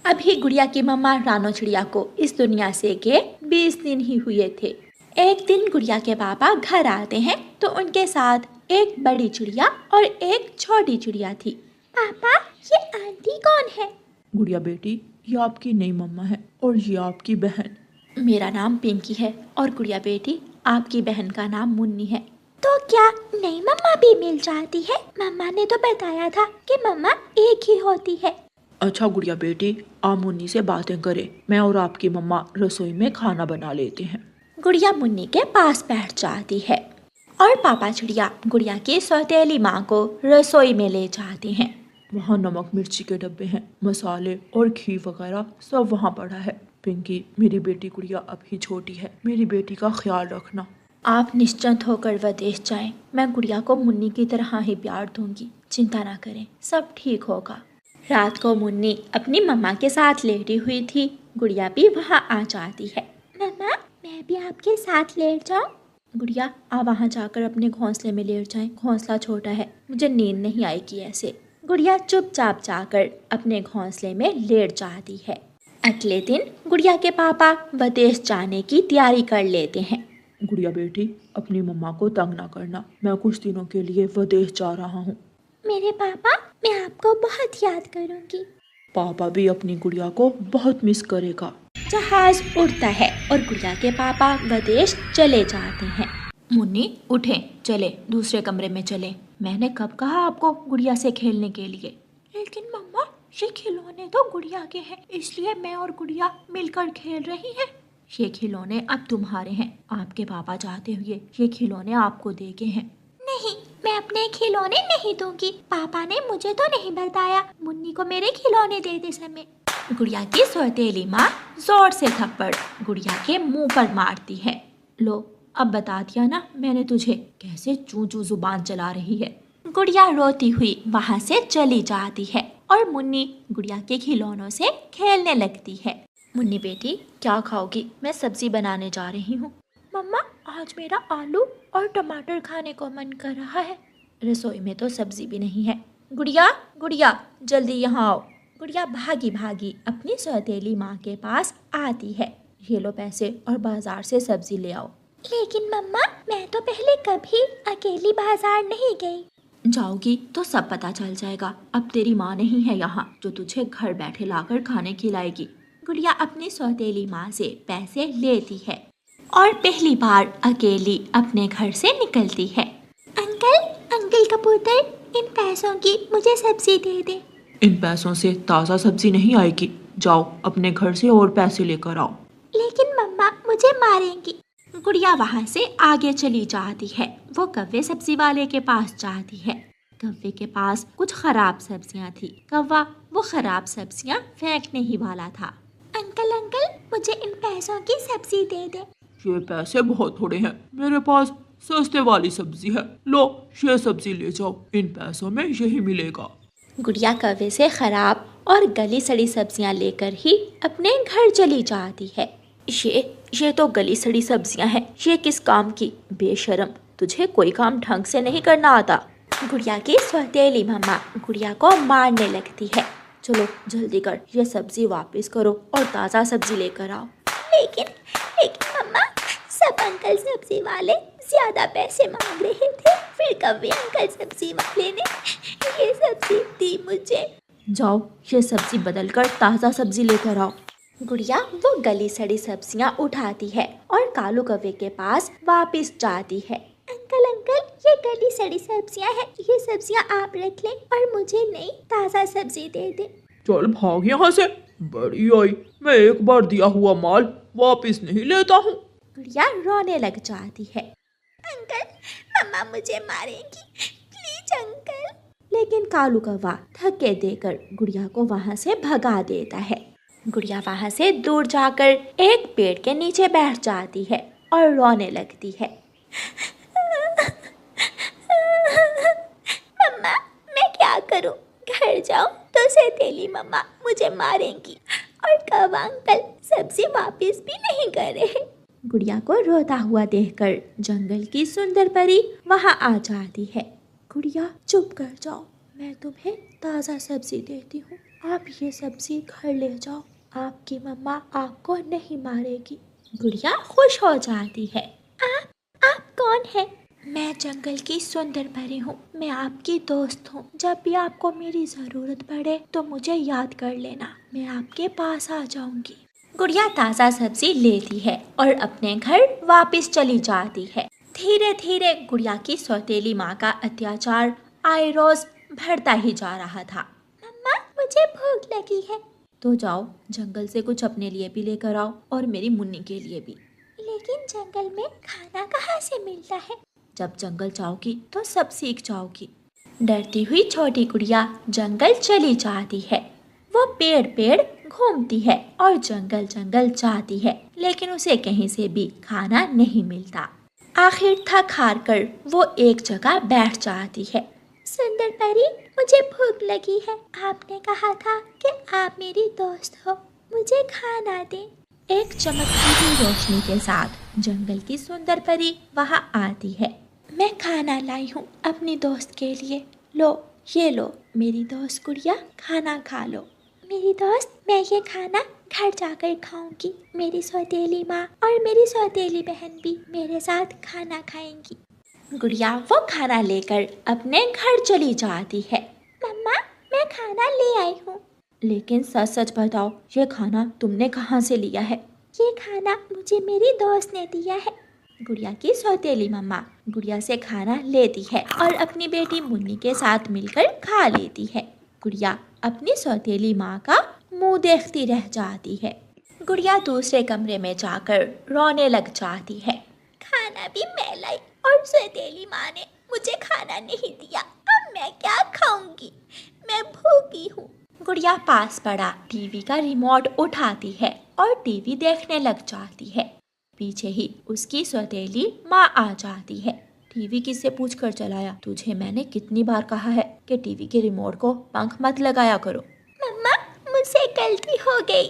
अभी गुड़िया की मम्मा रानो चिड़िया को इस दुनिया से गए 20 दिन ही हुए थे। एक दिन गुड़िया के पापा घर आते हैं तो उनके साथ एक बड़ी चिड़िया और एक छोटी चिड़िया थी। पापा, ये आंटी कौन है? गुड़िया बेटी, ये आपकी नई मम्मा है और ये आपकी बहन। मेरा नाम पिंकी है और गुड़िया बेटी आपकी बहन का नाम मुन्नी है। तो क्या नई मम्मा भी मिल जाती है? मम्मा ने तो बताया था कि मम्मा एक ही होती है। अच्छा गुड़िया बेटी, आप मुन्नी से बातें करें, मैं और आपकी मम्मा रसोई में खाना बना लेते हैं। गुड़िया मुन्नी के पास बैठ जाती है और पापा चिड़िया गुड़िया की सौतेली माँ को रसोई में ले जाते हैं। वहाँ नमक मिर्ची के डब्बे हैं, मसाले और घी वगैरह सब वहाँ पड़ा है। पिंकी, मेरी बेटी गुड़िया अभी छोटी है, मेरी बेटी का ख्याल रखना। आप निश्चिंत होकर विदेश जाएं, मैं गुड़िया को मुन्नी की तरह ही प्यार दूंगी, चिंता ना करें, सब ठीक होगा। रात को मुन्नी अपनी मम्मा के साथ लेटी हुई थी। गुड़िया भी वहाँ आ जाती है। मम्मा, मैं भी आपके साथ लेट जाऊं? गुड़िया, आप वहाँ जाकर अपने घोंसले में लेट जाएं, घोंसला छोटा है, मुझे नींद नहीं आएगी ऐसे। गुड़िया चुपचाप जाकर अपने घोंसले में लेट जाती है। अगले दिन गुड़िया के पापा विदेश जाने की तैयारी कर लेते हैं। गुड़िया बेटी, अपनी मम्मा को तंग ना करना, मैं कुछ दिनों के लिए विदेश जा रहा हूँ। मेरे पापा, मैं आपको बहुत याद करूँगी। पापा भी अपनी गुड़िया को बहुत मिस करेगा। जहाज उड़ता है और गुड़िया के पापा विदेश चले जाते हैं। मुन्नी, उठे, चले दूसरे कमरे में चले। मैंने कब कहा आपको गुड़िया से खेलने के लिए? लेकिन मम्मा, ये खिलौने तो गुड़िया के हैं, इसलिए मैं और गुड़िया मिलकर खेल रही हैं। ये खिलौने अब तुम्हारे हैं, आपके पापा जाते हुए ये खिलौने आपको दे के हैं। नहीं, मैं अपने खिलौने नहीं दूंगी, पापा ने मुझे तो नहीं बताया मुन्नी को मेरे खिलौने देते समय। गुड़िया की सौतेली माँ जोर से थप्पड़ गुड़िया के मुंह पर मारती है। लो, अब बता दिया ना मैंने तुझे, कैसे चू चू जुबान चला रही है। गुड़िया रोती हुई वहाँ से चली जाती है और मुन्नी गुड़िया के खिलौनों से खेलने लगती है। मुन्नी बेटी, क्या खाओगी? मैं सब्जी बनाने जा रही हूँ। मम्मा, आज मेरा आलू और टमाटर खाने को मन कर रहा है। रसोई में तो सब्जी भी नहीं है। गुड़िया, गुड़िया, जल्दी यहाँ आओ। गुड़िया भागी भागी अपनी सौतेली माँ के पास आती है। ये लो पैसे और बाजार से सब्जी ले आओ। लेकिन मम्मा, मैं तो पहले कभी अकेली बाजार नहीं गई। जाओगी तो सब पता चल जाएगा। अब तेरी माँ नहीं है यहाँ जो तुझे घर बैठे लाकर खाने खिलाएगी। गुड़िया अपनी सौतेली माँ से पैसे लेती है और पहली बार अकेली अपने घर से निकलती है। अंकल, अंकल कबूतर, इन पैसों की मुझे सब्जी दे दे। इन पैसों से ताज़ा सब्जी नहीं आएगी, जाओ अपने घर से और पैसे लेकर आओ। लेकिन मम्मा, मुझे मारेंगी। गुड़िया वहाँ से आगे चली जाती है। वो कव्वे सब्जी वाले के पास जाती है। कव्वे के पास कुछ खराब सब्जियाँ थी। कव्वा वो खराब सब्जियाँ फेंकने ही वाला था। अंकल, अंकल, मुझे इन पैसों की सब्जी दे दे। ये पैसे बहुत थोड़े हैं, मेरे पास सस्ते वाली सब्जी है, लो ये सब्जी ले जाओ, इन पैसों में यही मिलेगा। गुड़िया कव्वे से खराब और गली सड़ी सब्जियां लेकर ही अपने घर चली जाती है। ये तो गली सड़ी सब्जियां हैं, ये किस काम की? बेशरम, तुझे कोई काम ढंग से नहीं करना आता। गुड़िया की सौतेली मम्मा गुड़िया को मारने लगती है। चलो जल्दी कर, ये सब्जी वापस करो और ताज़ा सब्जी लेकर आओ। लेकिन मम्मा, सब अंकल सब्जी वाले ज्यादा पैसे मांग रहे थे, फिर कव्वे अंकल सब्जी वाले ने ये सब्जी दी मुझे। जाओ, ये सब्जी बदलकर ताज़ा सब्जी लेकर आओ। गुड़िया वो गली सड़ी सब्जियां उठाती है और कालू कव्वे के पास वापस जाती है। अंकल, अंकल, ये गली सड़ी सब्जियां हैं, ये सब्जियां आप रख लें और मुझे नई ताज़ा सब्जी दे दे। चल भाग यहाँ से, बड़ी आई, मैं एक बार दिया हुआ माल वापस नहीं लेता हूँ। गुड़िया रोने लग जाती है। अंकल, मम्मा मुझे मारेंगी, प्लीज अंकल। लेकिन कालू कौवा धक्के देकर गुड़िया को वहाँ से भगा देता है। गुड़िया वहाँ से दूर जाकर एक पेड़ के नीचे बैठ जाती है और रोने लगती है। मम्मा, मैं क्या करूं? घर जाऊं तो सौतेली मम्मा मुझे मारेंगी और कौवा अंकल सब्जी वापस भी नहीं कर रहे। गुड़िया को रोता हुआ देखकर जंगल की सुंदर परी वहाँ आ जाती है। गुड़िया, चुप कर जाओ, मैं तुम्हें ताज़ा सब्जी देती हूँ। आप ये सब्जी घर ले जाओ, आपकी मम्मा आपको नहीं मारेगी। गुड़िया खुश हो जाती है। आप कौन है? मैं जंगल की सुंदर परी हूँ, मैं आपकी दोस्त हूँ। जब भी आपको मेरी जरूरत पड़े तो मुझे याद कर लेना, मैं आपके पास आ जाऊंगी। गुड़िया ताज़ा सब्जी लेती है और अपने घर वापस चली जाती है। धीरे धीरे गुड़िया की सौतेली माँ का अत्याचार आए रोज बढ़ता ही जा रहा था। मम्मा मुझे भूख लगी है। तो जाओ जंगल से कुछ अपने लिए भी लेकर आओ और मेरी मुन्नी के लिए भी। लेकिन जंगल में खाना कहाँ से मिलता है? जब जंगल जाओगी तो सब सीख जाओगी। डरती हुई छोटी गुड़िया जंगल चली जाती है। वो पेड़ पेड़ घूमती है और जंगल जंगल जाती है, लेकिन उसे कहीं से भी खाना नहीं मिलता। आखिर थक हार कर वो एक जगह बैठ जाती है। सुंदर परी, मुझे भूख लगी है। आपने कहा था कि आप मेरी दोस्त हो, मुझे खाना दें। एक चमकती हुई रोशनी के साथ जंगल की सुंदर परी वहां आती है। मैं खाना लाई हूँ अपनी दोस्त के लिए। लो, ये लो मेरी दोस्त गुड़िया, खाना खा लो। मेरी दोस्त, मैं ये खाना घर जाकर खाऊंगी। मेरी सौतेली माँ और मेरी सौतेली बहन भी मेरे साथ खाना खाएंगी। गुड़िया वो खाना लेकर अपने घर चली जाती है। मम्मा, मैं खाना ले आई हूँ। लेकिन सच सच बताओ, ये खाना तुमने कहाँ से लिया है? ये खाना मुझे मेरी दोस्त ने दिया है। गुड़िया की सौतेली मम्मा गुड़िया से खाना लेती है और अपनी बेटी मुन्नी के साथ मिलकर खा लेती है। गुड़िया अपनी सौतेली माँ का मुंह देखती रह जाती है। गुड़िया दूसरे कमरे में जाकर रोने लग जाती है। खाना भी मैं लाई और सौतेली माँ ने मुझे खाना नहीं दिया, अब मैं क्या खाऊंगी? मैं भूखी हूँ। गुड़िया पास पड़ा टीवी का रिमोट उठाती है और टीवी देखने लग जाती है। पीछे ही उसकी सौतेली माँ आ जाती है। टीवी किससे पूछ कर चलाया? तुझे मैंने कितनी बार कहा है कि टीवी के रिमोट को पंख मत लगाया करो। मम्मा, मुझसे गलती हो गई।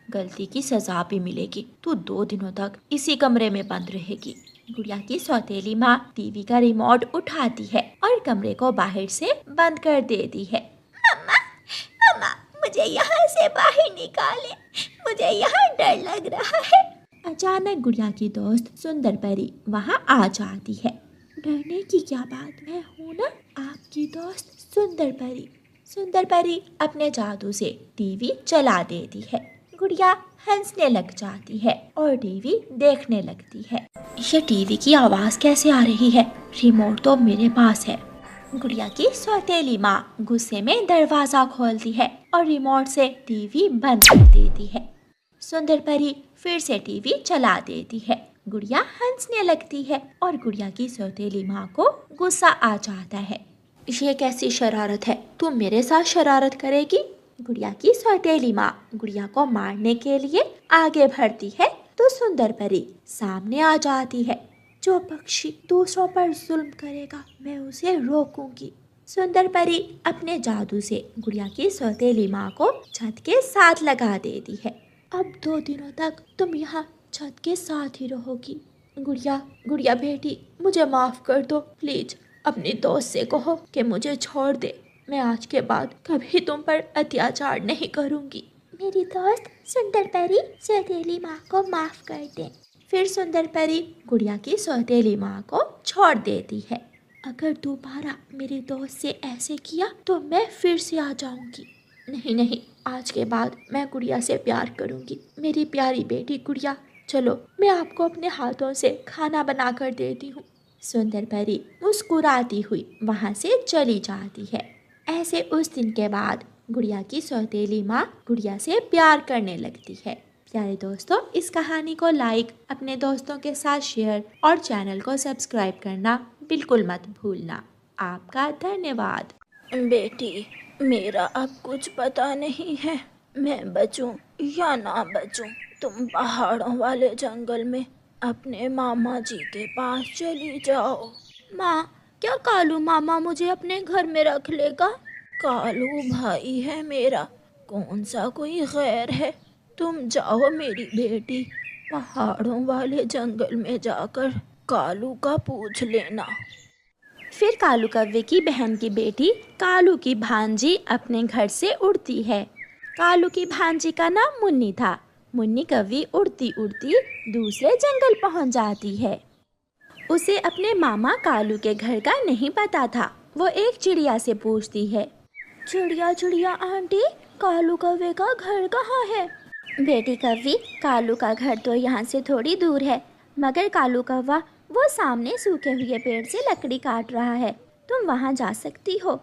गलती की सजा भी मिलेगी, तू 2 दिनों तक इसी कमरे में बंद रहेगी। गुड़िया की सौतेली माँ टीवी का रिमोट उठाती है और कमरे को बाहर से बंद कर देती है। मम्मा, मुझे यहाँ से बाहर निकाले, मुझे यहाँ डर लग रहा है। अचानक गुड़िया की दोस्त सुंदर परी वहाँ आ जाती है। डरने की क्या बात, मैं हूँ ना आपकी दोस्त सुंदर परी। सुंदर परी अपने जादू से टीवी चला देती है। गुड़िया हंसने लग जाती है और टीवी देखने लगती है। ये टीवी की आवाज़ कैसे आ रही है? रिमोट तो मेरे पास है। गुड़िया की सौतेली माँ गुस्से में दरवाजा खोलती है और रिमोट से टीवी बंद कर देती है। सुंदर परी फिर से टीवी चला देती है। गुड़िया हंसने लगती है और गुड़िया की सौतेली माँ को गुस्सा आ जाता है। ये कैसी शरारत है? तू मेरे साथ शरारत करेगी? गुड़िया की सौतेली माँ गुड़िया को मारने के लिए आगे बढ़ती है तो सुंदर परी सामने आ जाती है। जो पक्षी दूसरों पर जुल्म करेगा मैं उसे रोकूंगी। सुंदर परी अपने जादू से गुड़िया की सौतेली माँ को छत के साथ लगा देती है। अब 2 दिनों तक तुम यहाँ छत के साथ ही रहोगी। गुड़िया बेटी, मुझे माफ कर दो प्लीज। अपनी दोस्त से कहो कि मुझे छोड़ दे। मैं आज के बाद कभी तुम पर अत्याचार नहीं करूँगी। मेरी दोस्त सुंदर परी सौतेली माँ को माफ कर दे। फिर सुंदर परी गुड़िया की सौतेली माँ को छोड़ देती है। अगर दोबारा मेरी दोस्त से ऐसे किया तो मैं फिर से आ जाऊंगी। नहीं, आज के बाद मैं गुड़िया से प्यार करूंगी। मेरी प्यारी बेटी गुड़िया, चलो मैं आपको अपने हाथों से खाना बना कर देती हूँ। सुंदर परी मुस्कुराती हुई वहाँ से चली जाती है। ऐसे उस दिन के बाद गुड़िया की सौतेली माँ गुड़िया से प्यार करने लगती है। प्यारे दोस्तों, इस कहानी को लाइक, अपने दोस्तों के साथ शेयर और चैनल को सब्सक्राइब करना बिल्कुल मत भूलना। आपका धन्यवाद। बेटी, मेरा अब कुछ पता नहीं है, मैं बचूं या ना बचूं। तुम पहाड़ों वाले जंगल में अपने मामा जी के पास चली जाओ। माँ, क्या कालू मामा मुझे अपने घर में रख लेगा? कालू भाई है मेरा, कौन सा कोई गैर है। तुम जाओ मेरी बेटी, पहाड़ों वाले जंगल में जाकर कालू का पूछ लेना। फिर कालू कौवे की बहन की बेटी कालू की भांजी अपने घर से उड़ती है कालू की भांजी का नाम मुन्नी था। मुन्नी कौवी उड़ती उड़ती दूसरे जंगल पहुंच जाती है। उसे अपने मामा कालू के घर का नहीं पता था। वो एक चिड़िया से पूछती है, चिड़िया चिड़िया आंटी, कालू कौवे का घर कहाँ है? बेटी कौवी, कालू का घर तो यहाँ से थोड़ी दूर है, मगर कालू कौवा वो सामने सूखे हुए पेड़ से लकड़ी काट रहा है, तुम वहाँ जा सकती हो।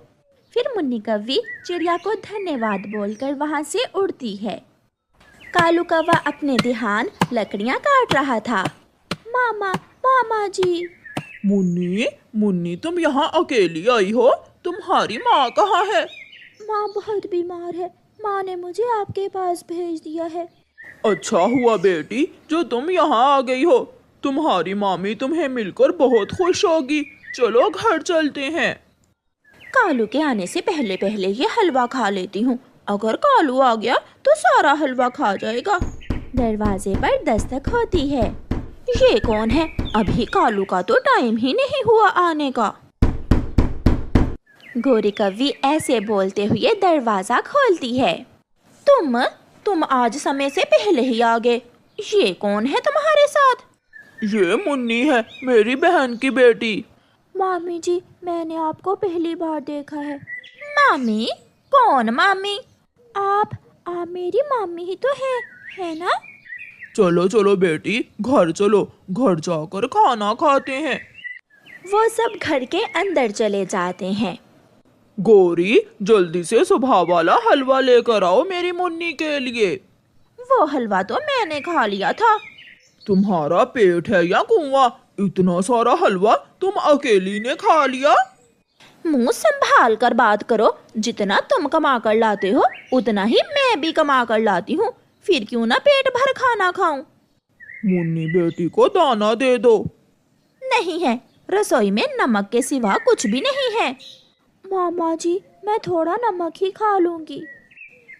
फिर मुन्नी कौवी चिड़िया को धन्यवाद बोलकर वहाँ से उड़ती है। कालू कौवा अपने ध्यान लकड़ियाँ काट रहा था। मामा, मामा जी। मुन्नी, मुन्नी तुम यहाँ अकेली आई हो? तुम्हारी माँ कहाँ है? माँ बहुत बीमार है, माँ ने मुझे आपके पास भेज दिया है। अच्छा हुआ बेटी जो तुम यहाँ आ गई हो। तुम्हारी मामी तुम्हें मिलकर बहुत खुश होगी। चलो घर चलते हैं। कालू के आने से पहले पहले ये हलवा खा लेती हूँ। अगर कालू आ गया तो सारा हलवा खा जाएगा। दरवाजे पर दस्तक होती है। ये कौन है? अभी कालू का तो टाइम ही नहीं हुआ आने का। गोरी कौवी ऐसे बोलते हुए दरवाजा खोलती है। तुम आज समय से पहले ही आ गए। ये कौन है तुम्हारे साथ? ये मुन्नी है, मेरी बहन की बेटी। मामी जी, मैंने आपको पहली बार देखा है। मामी? कौन मामी? आप मेरी मामी ही तो है ना? चलो चलो बेटी, घर चलो, घर जाकर खाना खाते हैं। वो सब घर के अंदर चले जाते हैं। गोरी, जल्दी से सुबह वाला हलवा लेकर आओ मेरी मुन्नी के लिए। वो हलवा तो मैंने खा लिया था। तुम्हारा पेट है या कुआं? इतना सारा हलवा तुम अकेली ने खा लिया? मुंह संभाल कर बात करो। जितना तुम कमा कर लाते हो उतना ही मैं भी कमा कर लाती हूँ। फिर क्यों ना पेट भर खाना खाऊं? मुन्नी बेटी को दाना दे दो। नहीं है, रसोई में नमक के सिवा कुछ भी नहीं है। मामा जी, मैं थोड़ा नमक ही खा लूंगी।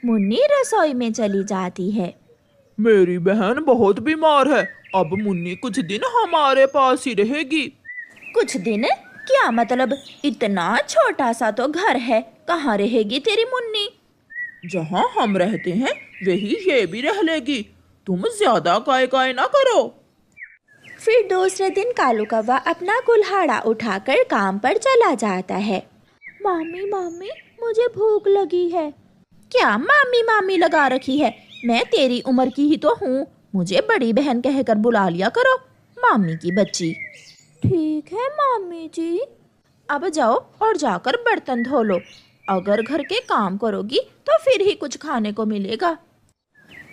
मुन्नी रसोई में चली जाती है। मेरी बहन बहुत बीमार है, अब मुन्नी कुछ दिन हमारे पास ही रहेगी। कुछ दिन? क्या मतलब? इतना छोटा सा तो घर है, कहाँ रहेगी तेरी मुन्नी? जहाँ हम रहते हैं वही ये भी रह लेगी। तुम ज्यादा काय ना करो। फिर दूसरे दिन कालू कौवा अपना कुल्हाड़ा उठाकर काम पर चला जाता है। मामी, मामी, मुझे भूख लगी है। क्या मामी मामी लगा रखी है? मैं तेरी उम्र की ही तो हूँ। मुझे बड़ी बहन कहकर बुला लिया करो, मामी की बच्ची। ठीक है मामी जी। अब जाओ और जाकर बर्तन धो लो। अगर घर के काम करोगी तो फिर ही कुछ खाने को मिलेगा।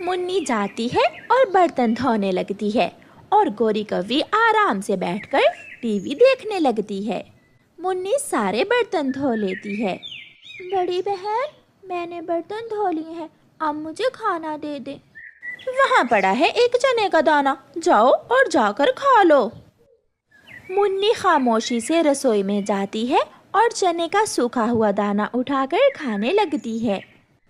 मुन्नी जाती है और बर्तन धोने लगती है और गोरी कौवी आराम से बैठकर टीवी देखने लगती है। मुन्नी सारे बर्तन धो लेती है। बड़ी बहन, मैंने बर्तन धो लिए हैं, अब मुझे खाना दे दे। वहाँ पड़ा है एक चने का दाना, जाओ और जाकर खा लो। मुन्नी खामोशी से रसोई में जाती है और चने का सूखा हुआ दाना उठाकर खाने लगती है।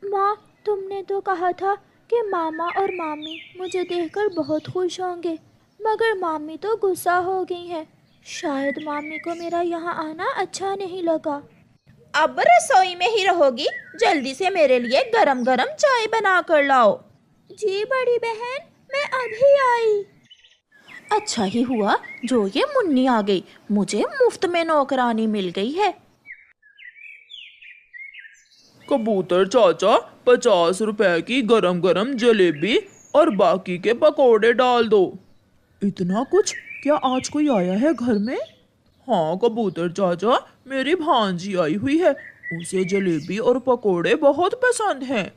माँ, तुमने तो कहा था कि मामा और मामी मुझे देखकर बहुत खुश होंगे, मगर मामी तो गुस्सा हो गई है। शायद मामी को मेरा यहाँ आना अच्छा नहीं लगा। अब रसोई में ही रहोगी? जल्दी से मेरे लिए गरम गरम चाय बना कर लाओ। जी बड़ी बहन, मैं अभी आई। अच्छा ही हुआ जो ये मुन्नी आ गई, मुझे मुफ्त में नौकरानी मिल गई है। कबूतर चाचा, 50 रुपए की गरम गरम जलेबी और बाकी के पकोड़े डाल दो। इतना कुछ? क्या आज कोई आया है घर में? हाँ कबूतर चाचा, मेरी भांजी आई हुई है, उसे जलेबी और पकोड़े बहुत पसंद हैं।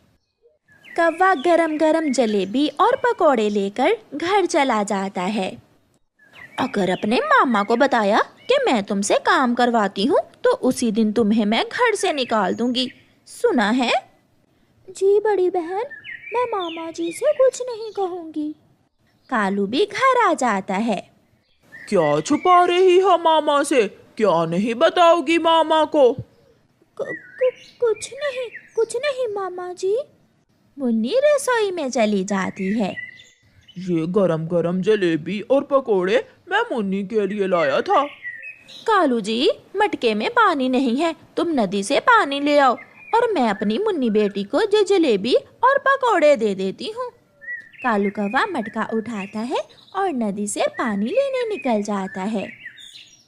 कौवा गरम गरम जलेबी और पकोड़े लेकर घर चला जाता है। अगर अपने मामा को बताया कि मैं तुमसे काम करवाती हूँ तो उसी दिन तुम्हें मैं घर से निकाल दूंगी, सुना है? जी बड़ी बहन, मैं मामा जी से कुछ नहीं कहूँगी। कालू भी घर आ जाता है। क्या छुपा रही हो मामा से? क्या नहीं बताओगी मामा को? कुछ नहीं मामा जी। मुन्नी रसोई में चली जाती है। ये गरम गरम जलेबी और पकोड़े मैं मुन्नी के लिए लाया था। कालू जी, मटके में पानी नहीं है, तुम नदी से पानी ले आओ और मैं अपनी मुन्नी बेटी को जलेबी और पकोड़े दे देती हूँ। कालू कौवा मटका उठाता है और नदी से पानी लेने निकल जाता है।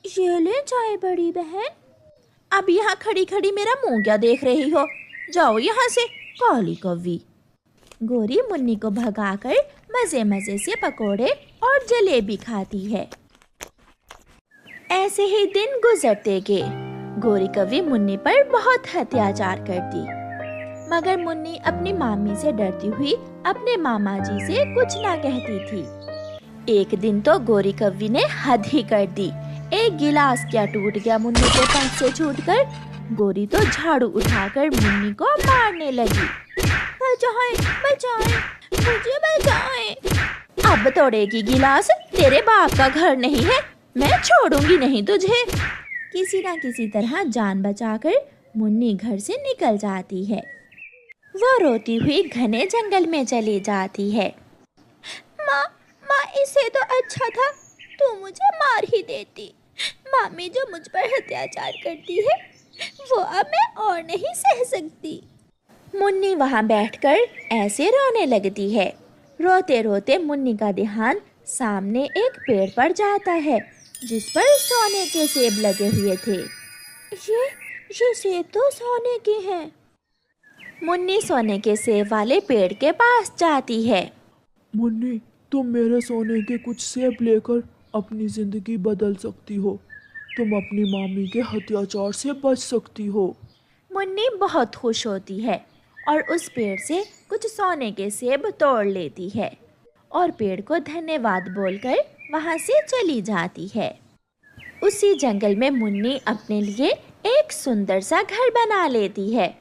ये ले चाय बड़ी बहन। अब यहाँ खड़ी खड़ी मेरा मुंह क्या देख रही हो, जाओ यहाँ से काली कौवी। गोरी मुन्नी को भगाकर मजे मजे से पकोड़े और जलेबी खाती है। ऐसे ही दिन गुजरते गए। गोरी कौवी मुन्नी पर बहुत अत्याचार करती, मगर मुन्नी अपनी मामी से डरती हुई अपने मामा जी से कुछ ना कहती थी। एक दिन तो गोरी कौवी ने हद ही कर दी। एक गिलास क्या टूट गया मुन्नी के पंख से छूटकर। गोरी तो झाड़ू उठाकर मुन्नी को मारने लगी। बचाएं, बचाएं, मुझे बचाएं। अब तोड़ेगी गिलास, तेरे बाप का घर नहीं है, मैं छोड़ूंगी नहीं तुझे। किसी ना किसी तरह जान बचाकर मुन्नी घर से निकल जाती है। वो रोती हुई घने जंगल में चली जाती है। माँ, माँ, इससे तो अच्छा था तू मुझे मार ही देती। मामी जो मुझ पर अत्याचार करती है वो अब मैं और नहीं सह सकती। मुन्नी वहाँ बैठकर ऐसे रोने लगती है। रोते रोते मुन्नी का ध्यान सामने एक पेड़ पर जाता है जिस पर सोने के सेब लगे हुए थे। ये सेब तो सोने के हैं। मुन्नी सोने के सेब वाले पेड़ के पास जाती है। मुन्नी, तुम मेरे सोने के कुछ सेब लेकर अपनी जिंदगी बदल सकती हो। तुम अपनी मामी के अत्याचार से बच सकती हो। मुन्नी बहुत खुश होती है और उस पेड़ से कुछ सोने के सेब तोड़ लेती है और पेड़ को धन्यवाद बोलकर वहाँ से चली जाती है। उसी जंगल में मुन्नी अपने लिए एक सुंदर सा घर बना लेती है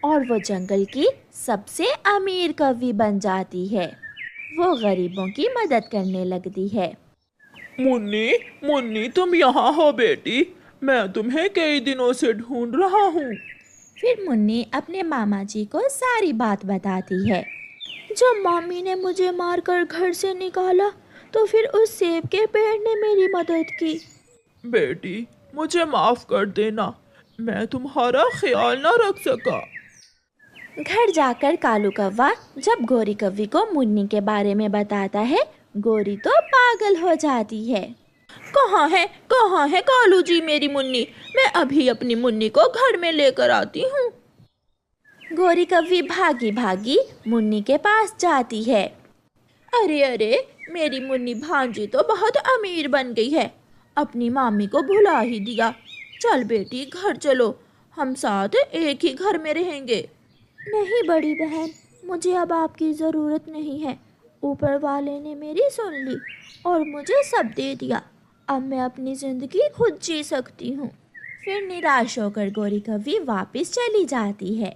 और वो जंगल की सबसे अमीर कौवी बन जाती है। वो गरीबों की मदद करने लगती है। मुन्नी, मुन्नी, तुम यहाँ हो बेटी, मैं तुम्हें कई दिनों से ढूंढ रहा हूँ। फिर मुन्नी अपने मामा जी को सारी बात बताती है। जब मामी ने मुझे मारकर घर से निकाला तो फिर उस सेब के पेड़ ने मेरी मदद की। बेटी, मुझे माफ कर देना, मैं तुम्हारा ख्याल न रख सका। घर जाकर कालू कौवा जब गोरी कौवी को मुन्नी के बारे में बताता है, गोरी तो पागल हो जाती है। कहाँ है कालू जी मेरी मुन्नी? मैं अभी अपनी मुन्नी को घर में लेकर आती हूँ। गोरी कौवी भागी भागी मुन्नी के पास जाती है। अरे, मेरी मुन्नी भांजी तो बहुत अमीर बन गई है, अपनी मामी को भुला ही दिया। चल बेटी घर चलो, हम साथ एक ही घर में रहेंगे। नहीं बड़ी बहन, मुझे अब आपकी ज़रूरत नहीं है। ऊपर वाले ने मेरी सुन ली और मुझे सब दे दिया। अब मैं अपनी ज़िंदगी खुद जी सकती हूँ। फिर निराश होकर गोरी कौवी वापस चली जाती है।